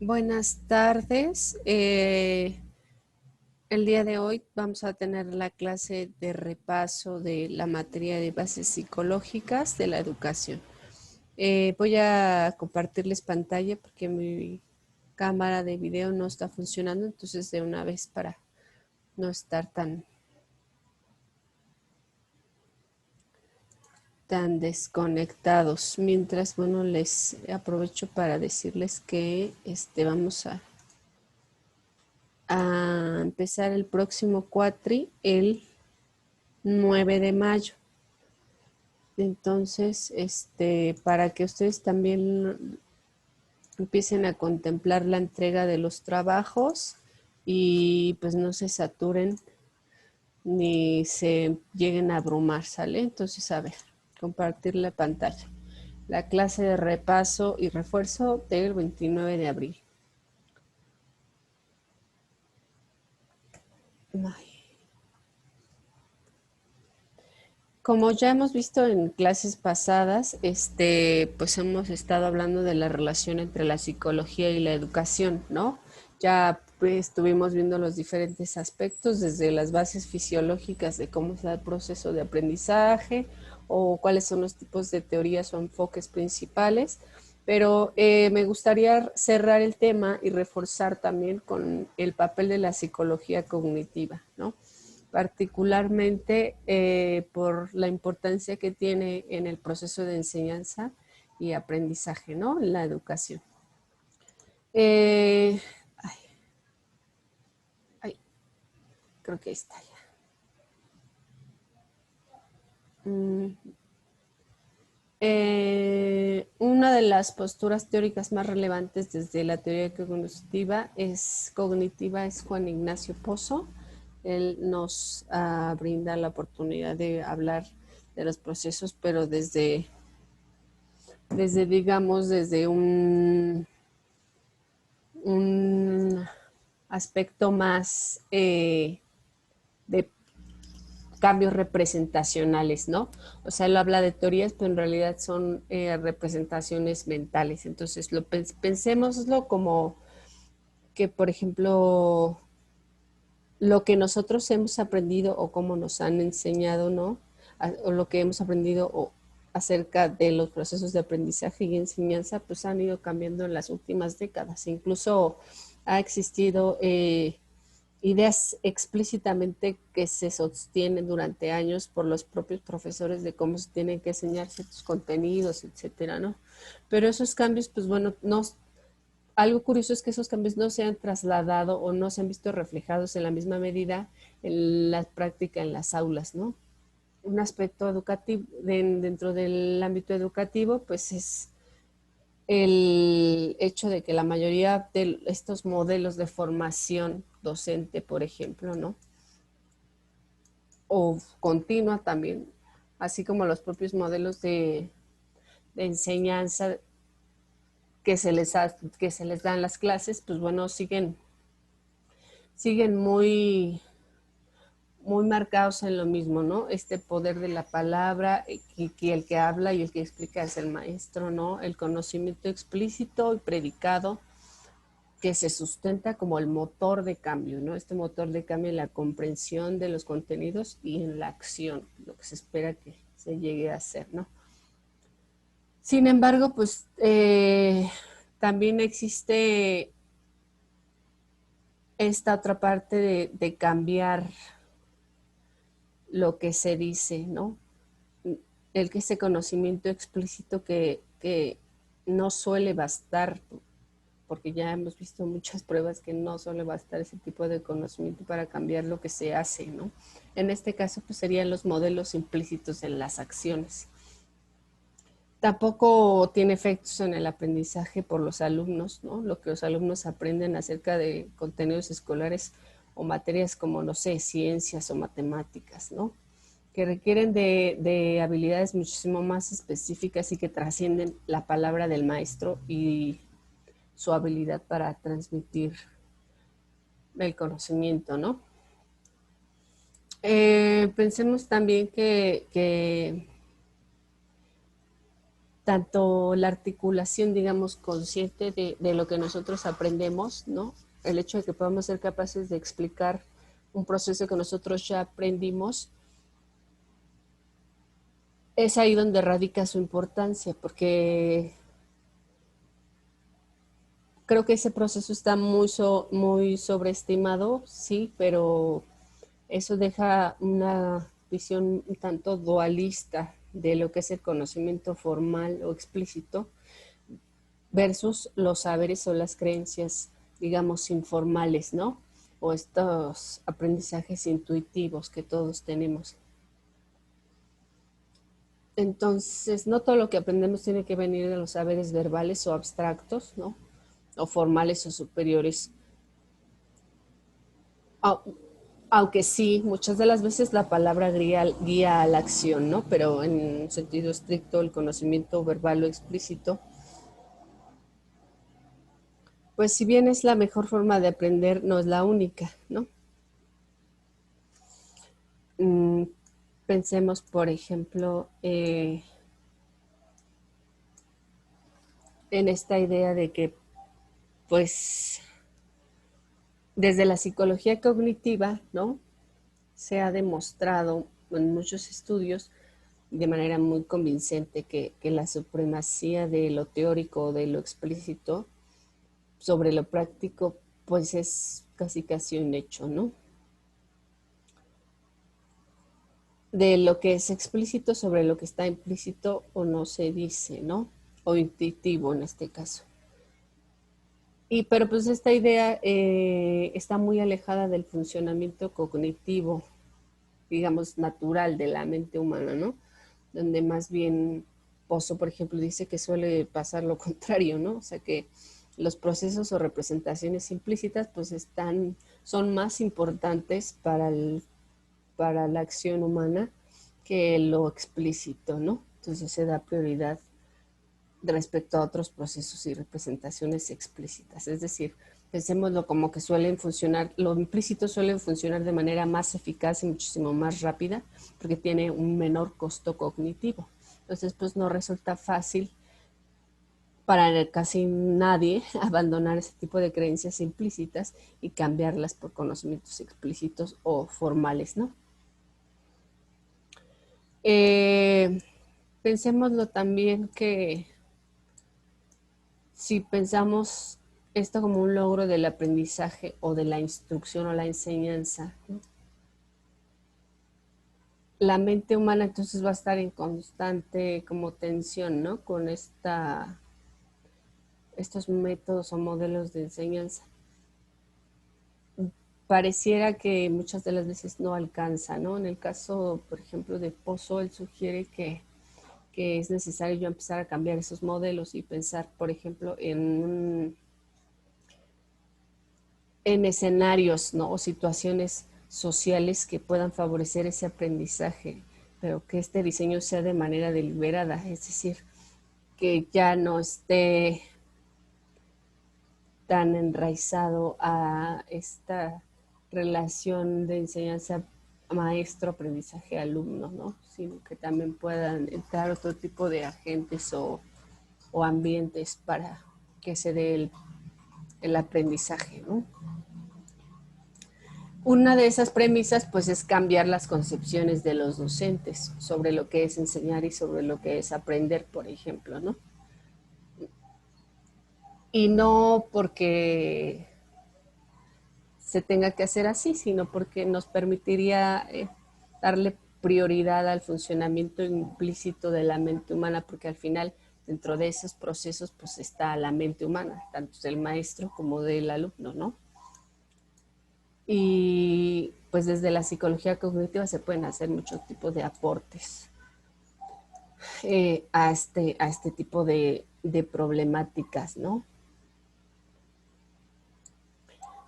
Buenas tardes. El día de hoy vamos a tener la clase de repaso de la materia de bases psicológicas de la educación. Voy a compartirles pantalla porque mi cámara de video no está funcionando, entonces de una vez para no estar tan desconectados. Mientras, bueno, les aprovecho para decirles que vamos a empezar el próximo cuatri el 9 de mayo. Entonces, para que ustedes también empiecen a contemplar la entrega de los trabajos y pues no se saturen ni se lleguen a abrumar, ¿sale? Entonces, a ver, compartir la pantalla. La clase de repaso y refuerzo del 29 de abril. Ay. Como ya hemos visto en clases pasadas, pues hemos estado hablando de la relación entre la psicología y la educación, ¿no? Ya pues, estuvimos viendo los diferentes aspectos, desde las bases fisiológicas de cómo se da el proceso de aprendizaje o cuáles son los tipos de teorías o enfoques principales, pero me gustaría cerrar el tema y reforzar también con el papel de la psicología cognitiva, ¿no? Particularmente por la importancia que tiene en el proceso de enseñanza y aprendizaje, ¿no? En la educación. Eh, ay, ay, creo que ahí está ya. Una de las posturas teóricas más relevantes desde la teoría cognitiva es Juan Ignacio Pozo. Él nos brinda la oportunidad de hablar de los procesos, pero digamos, desde un aspecto más de cambios representacionales, ¿no? O sea, él habla de teorías, pero en realidad son representaciones mentales. Entonces, pensémoslo como que, por ejemplo, lo que nosotros hemos aprendido o cómo nos han enseñado, ¿no? O lo que hemos aprendido acerca de los procesos de aprendizaje y enseñanza, pues han ido cambiando en las últimas décadas. Incluso ha existido ideas explícitamente que se sostienen durante años por los propios profesores de cómo se tienen que enseñar ciertos contenidos, etcétera, ¿no? Pero esos cambios, pues bueno, no, algo curioso es que esos cambios no se han trasladado o no se han visto reflejados en la misma medida en la práctica en las aulas, ¿no? Un aspecto educativo dentro del ámbito educativo, pues es el hecho de que la mayoría de estos modelos de formación docente, por ejemplo, ¿no? O continua también, así como los propios modelos de enseñanza que se les dan las clases, pues bueno, siguen muy marcados en lo mismo, ¿no? Este poder de la palabra, que el que habla y el que explica es el maestro, ¿no? El conocimiento explícito y predicado que se sustenta como el motor de cambio, ¿no? Este motor de cambio en la comprensión de los contenidos y en la acción, lo que se espera que se llegue a hacer, ¿no? Sin embargo, pues también existe esta otra parte de cambiar lo que se dice, ¿no? El que ese conocimiento explícito que no suele bastar, porque ya hemos visto muchas pruebas que no suele bastar ese tipo de conocimiento para cambiar lo que se hace, ¿no? En este caso, pues serían los modelos implícitos en las acciones. Tampoco tiene efectos en el aprendizaje por los alumnos, ¿no? Lo que los alumnos aprenden acerca de contenidos escolares o materias como, no sé, ciencias o matemáticas, ¿no? Que requieren de habilidades muchísimo más específicas y que trascienden la palabra del maestro y su habilidad para transmitir el conocimiento, ¿no? Pensemos también que tanto la articulación, digamos, consciente de lo que nosotros aprendemos, ¿no? El hecho de que podamos ser capaces de explicar un proceso que nosotros ya aprendimos, es ahí donde radica su importancia, porque creo que ese proceso está muy sobreestimado, sí, pero eso deja una visión un tanto dualista de lo que es el conocimiento formal o explícito versus los saberes o las creencias, digamos, informales, ¿no? O estos aprendizajes intuitivos que todos tenemos. Entonces, no todo lo que aprendemos tiene que venir de los saberes verbales o abstractos, ¿no? O formales o superiores. Aunque sí, muchas de las veces la palabra guía a la acción, ¿no? Pero en sentido estricto, el conocimiento verbal o explícito, pues si bien es la mejor forma de aprender, no es la única, ¿no? Mm, pensemos, por ejemplo, en esta idea de que, pues, desde la psicología cognitiva, ¿no? Se ha demostrado en muchos estudios de manera muy convincente que la supremacía de lo teórico o de lo explícito sobre lo práctico, pues es casi un hecho, ¿no? De lo que es explícito sobre lo que está implícito o no se dice, ¿no? O intuitivo en este caso. Pero pues esta idea está muy alejada del funcionamiento cognitivo, digamos, natural de la mente humana, ¿no? Donde más bien Pozo, por ejemplo, dice que suele pasar lo contrario, ¿no? O sea que los procesos o representaciones implícitas pues son más importantes para la acción humana que lo explícito, ¿no? Entonces se da prioridad respecto a otros procesos y representaciones explícitas. Es decir, pensémoslo como que suelen funcionar, lo implícito suele funcionar de manera más eficaz y muchísimo más rápida porque tiene un menor costo cognitivo. Entonces, pues no resulta fácil para casi nadie abandonar ese tipo de creencias implícitas y cambiarlas por conocimientos explícitos o formales, ¿no? Eh, pensémoslo también que si pensamos esto como un logro del aprendizaje o de la instrucción o la enseñanza, ¿no? La mente humana entonces va a estar en constante como tensión, ¿no? Con estos métodos o modelos de enseñanza. Pareciera que muchas de las veces no alcanza, ¿no? En el caso, por ejemplo, de Pozo, él sugiere que es necesario yo empezar a cambiar esos modelos y pensar, por ejemplo, en escenarios, ¿no? O situaciones sociales que puedan favorecer ese aprendizaje, pero que este diseño sea de manera deliberada, es decir, que ya no esté tan enraizado a esta relación de enseñanza maestro, aprendizaje, alumno, ¿no? Sino que también puedan entrar otro tipo de agentes o ambientes para que se dé el aprendizaje, ¿no? Una de esas premisas pues es cambiar las concepciones de los docentes sobre lo que es enseñar y sobre lo que es aprender, por ejemplo, ¿no? Y no porque se tenga que hacer así, sino porque nos permitiría darle prioridad al funcionamiento implícito de la mente humana, porque al final dentro de esos procesos pues está la mente humana, tanto del maestro como del alumno, ¿no? Y pues desde la psicología cognitiva se pueden hacer muchos tipos de aportes a este tipo de problemáticas, ¿no?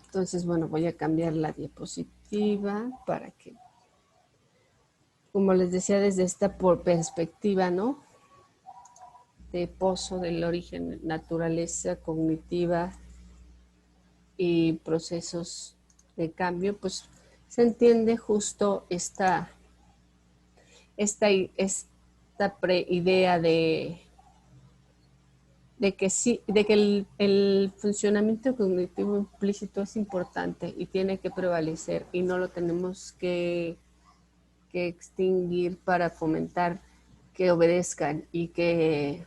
Entonces, bueno, voy a cambiar la diapositiva para que, como les decía, desde esta perspectiva, ¿no? De Pozo, del origen, naturaleza cognitiva y procesos de cambio, pues se entiende justo esta idea de que sí, de que el funcionamiento cognitivo implícito es importante y tiene que prevalecer y no lo tenemos que extinguir para fomentar que obedezcan y que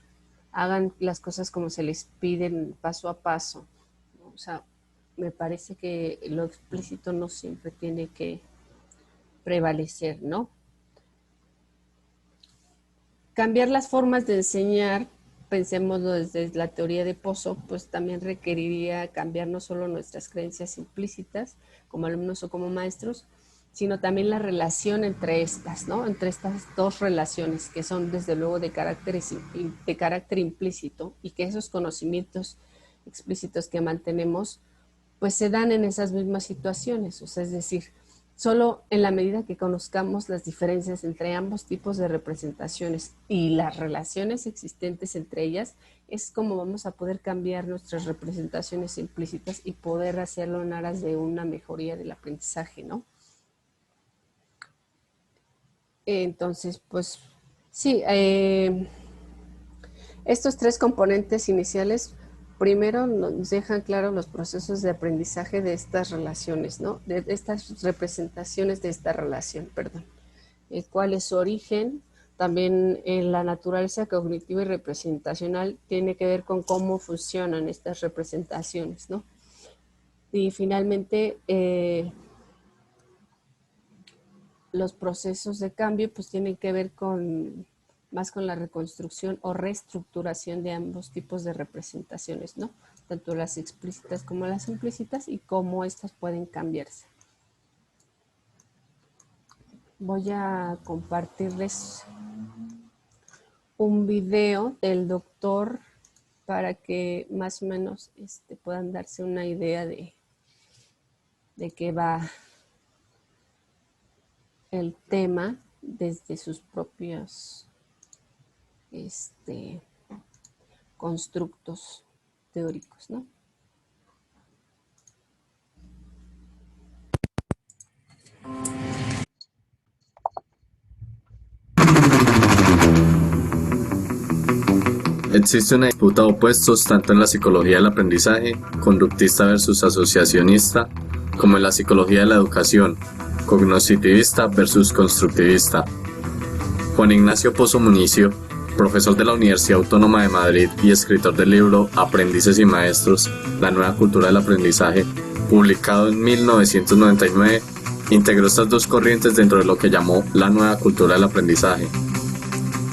hagan las cosas como se les piden paso a paso, ¿no? O sea, me parece que lo explícito no siempre tiene que prevalecer, ¿no? Cambiar las formas de enseñar, pensémoslo desde la teoría de Pozo, pues también requeriría cambiar no solo nuestras creencias implícitas como alumnos o como maestros, sino también la relación entre estas, ¿no? Entre estas dos relaciones que son desde luego de carácter implícito y que esos conocimientos explícitos que mantenemos pues se dan en esas mismas situaciones, o sea, es decir, solo en la medida que conozcamos las diferencias entre ambos tipos de representaciones y las relaciones existentes entre ellas, es como vamos a poder cambiar nuestras representaciones implícitas y poder hacerlo en aras de una mejoría del aprendizaje, ¿no? Entonces, pues sí, estos tres componentes iniciales primero nos dejan claros los procesos de aprendizaje de estas relaciones, ¿no? De estas representaciones de esta relación, perdón. Cuál es su origen, también la naturaleza cognitiva y representacional tiene que ver con cómo funcionan estas representaciones, ¿no? Y finalmente, los procesos de cambio pues tienen que ver más con la reconstrucción o reestructuración de ambos tipos de representaciones, ¿no? Tanto las explícitas como las implícitas y cómo estas pueden cambiarse. Voy a compartirles un video del doctor para que más o menos puedan darse una idea de qué va el tema desde sus propios constructos teóricos, ¿no? Existe una disputa de opuestos tanto en la psicología del aprendizaje, conductista versus asociacionista, como en la psicología de la educación, cognitivista versus constructivista. Juan Ignacio Pozo Municio, profesor de la Universidad Autónoma de Madrid y escritor del libro Aprendices y Maestros, la nueva cultura del aprendizaje, publicado en 1999, integró estas dos corrientes dentro de lo que llamó la nueva cultura del aprendizaje.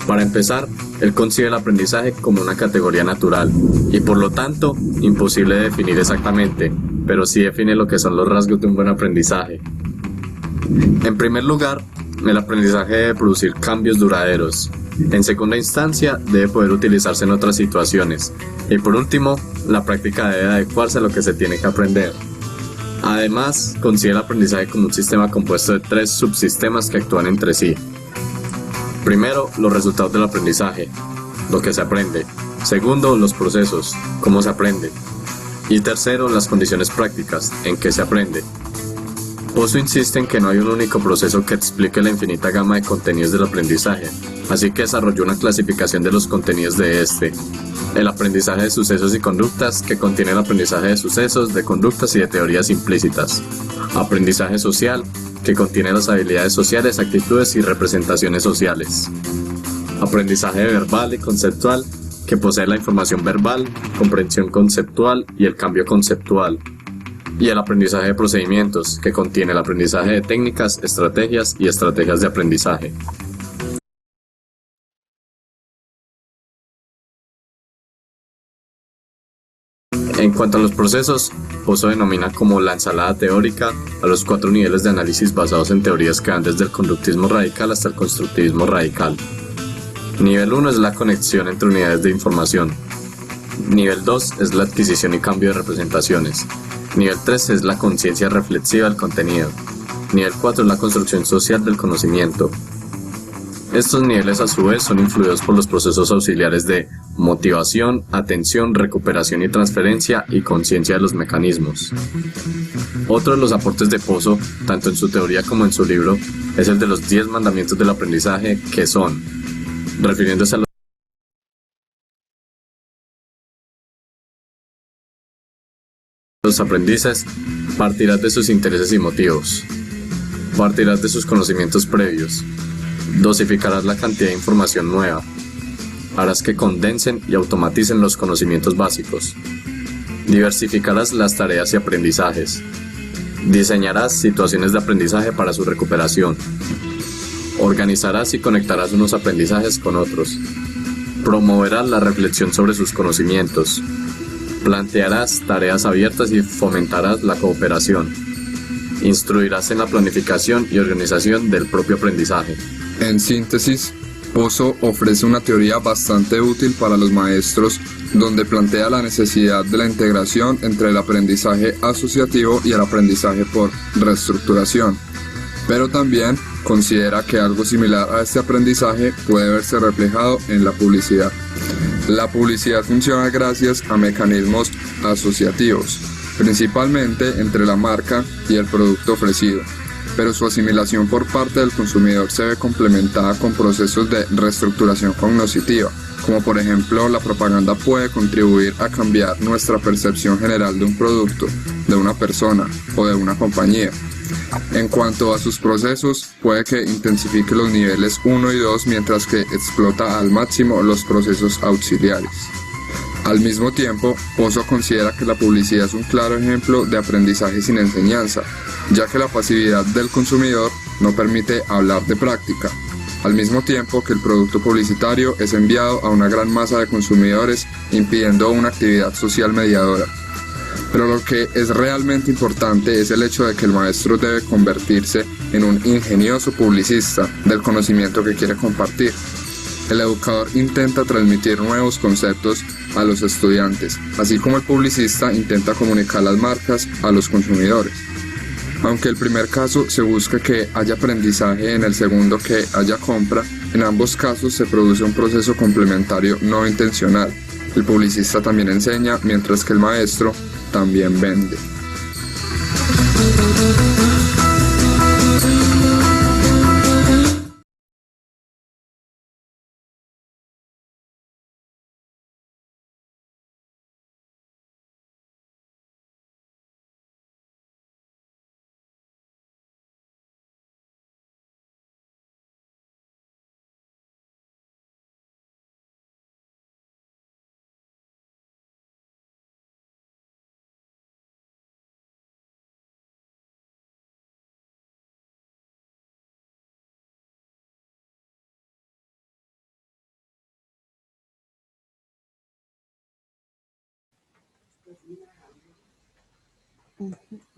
Para empezar, él concibe el aprendizaje como una categoría natural y por lo tanto imposible de definir exactamente, pero sí define lo que son los rasgos de un buen aprendizaje. En primer lugar, el aprendizaje debe producir cambios duraderos. En segunda instancia, debe poder utilizarse en otras situaciones. Y por último, la práctica debe adecuarse a lo que se tiene que aprender. Además, considera el aprendizaje como un sistema compuesto de tres subsistemas que actúan entre sí. Primero, los resultados del aprendizaje, lo que se aprende. Segundo, los procesos, cómo se aprende. Y tercero, las condiciones prácticas, en que se aprende. Pozo insiste en que no hay un único proceso que explique la infinita gama de contenidos del aprendizaje, así que desarrolló una clasificación de los contenidos de el aprendizaje de sucesos y conductas, que contiene el aprendizaje de sucesos, de conductas y de teorías implícitas. Aprendizaje social, que contiene las habilidades sociales, actitudes y representaciones sociales. Aprendizaje verbal y conceptual, que posee la información verbal, comprensión conceptual y el cambio conceptual. Y el aprendizaje de procedimientos, que contiene el aprendizaje de técnicas, estrategias y estrategias de aprendizaje. En cuanto a los procesos, Pozo denomina como la ensalada teórica a los 4 niveles de análisis basados en teorías que van desde el conductismo radical hasta el constructivismo radical. Nivel 1 es la conexión entre unidades de información. Nivel 2 es la adquisición y cambio de representaciones. Nivel 3 es la conciencia reflexiva del contenido. Nivel 4 es la construcción social del conocimiento. Estos niveles a su vez son influidos por los procesos auxiliares de motivación, atención, recuperación y transferencia y conciencia de los mecanismos. Otro de los aportes de Pozo, tanto en su teoría como en su libro, es el de los 10 mandamientos del aprendizaje, que son, refiriéndose a los Los aprendices partirás de sus intereses y motivos, partirás de sus conocimientos previos, dosificarás la cantidad de información nueva, harás que condensen y automaticen los conocimientos básicos, diversificarás las tareas y aprendizajes, diseñarás situaciones de aprendizaje para su recuperación, organizarás y conectarás unos aprendizajes con otros, promoverás la reflexión sobre sus conocimientos, plantearás tareas abiertas y fomentarás la cooperación. Instruirás en la planificación y organización del propio aprendizaje. En síntesis, Pozo ofrece una teoría bastante útil para los maestros, donde plantea la necesidad de la integración entre el aprendizaje asociativo y el aprendizaje por reestructuración, pero también considera que algo similar a este aprendizaje puede verse reflejado en la publicidad. La publicidad funciona gracias a mecanismos asociativos, principalmente entre la marca y el producto ofrecido, pero su asimilación por parte del consumidor se ve complementada con procesos de reestructuración cognitiva, como por ejemplo la propaganda puede contribuir a cambiar nuestra percepción general de un producto, de una persona o de una compañía. En cuanto a sus procesos, puede que intensifique los niveles 1 y 2 mientras que explota al máximo los procesos auxiliares. Al mismo tiempo, Pozo considera que la publicidad es un claro ejemplo de aprendizaje sin enseñanza, ya que la pasividad del consumidor no permite hablar de práctica, al mismo tiempo que el producto publicitario es enviado a una gran masa de consumidores, impidiendo una actividad social mediadora. Pero lo que es realmente importante es el hecho de que el maestro debe convertirse en un ingenioso publicista del conocimiento que quiere compartir. El educador intenta transmitir nuevos conceptos a los estudiantes, así como el publicista intenta comunicar las marcas a los consumidores. Aunque en el primer caso se busca que haya aprendizaje, en el segundo que haya compra, en ambos casos se produce un proceso complementario no intencional. El publicista también enseña, mientras que el maestro también vende.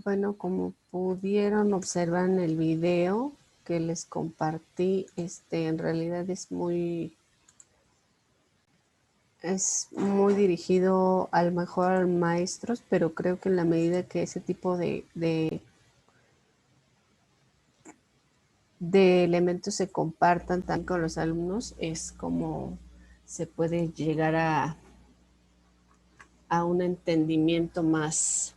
Bueno, como pudieron observar en el video que les compartí, en realidad es muy dirigido al mejor a maestros, pero creo que en la medida que ese tipo de elementos se compartan también con los alumnos, es como se puede llegar a un entendimiento más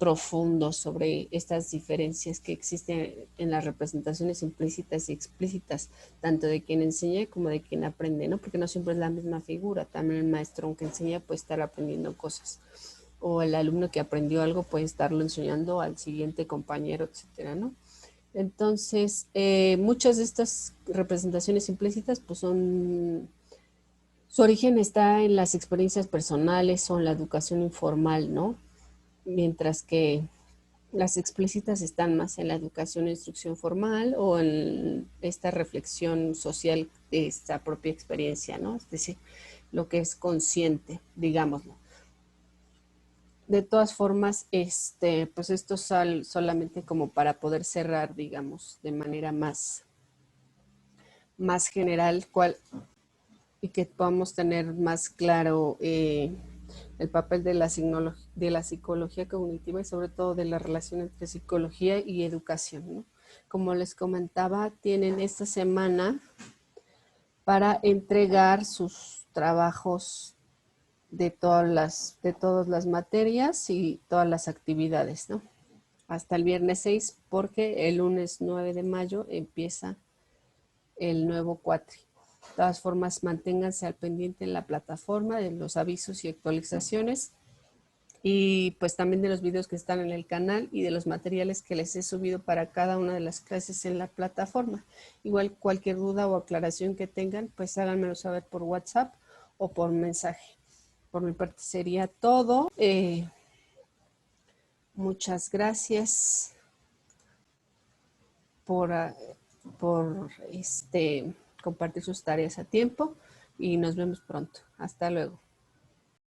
profundo sobre estas diferencias que existen en las representaciones implícitas y explícitas, tanto de quien enseña como de quien aprende, ¿no? Porque no siempre es la misma figura. También el maestro, aunque enseña, puede estar aprendiendo cosas. O el alumno que aprendió algo puede estarlo enseñando al siguiente compañero, etcétera, ¿no? Entonces, muchas de estas representaciones implícitas, pues su origen está en las experiencias personales o en la educación informal, ¿no? Mientras que las explícitas están más en la educación e instrucción formal o en esta reflexión social de esta propia experiencia, ¿no? Es decir, lo que es consciente, digámoslo. De todas formas, pues esto es solamente como para poder cerrar, digamos, de manera más general y que podamos tener más claro el papel de la psicología cognitiva y sobre todo de la relación entre psicología y educación, ¿no? Como les comentaba, tienen esta semana para entregar sus trabajos de todas las materias y todas las actividades, ¿no? Hasta el viernes 6, porque el lunes 9 de mayo empieza el nuevo cuatri. De todas formas, manténganse al pendiente en la plataforma de los avisos y actualizaciones y pues también de los videos que están en el canal y de los materiales que les he subido para cada una de las clases en la plataforma. Igual cualquier duda o aclaración que tengan, pues háganmelo saber por WhatsApp o por mensaje. Por mi parte sería todo. Muchas gracias por, por compartir sus tareas a tiempo y nos vemos pronto. Hasta luego.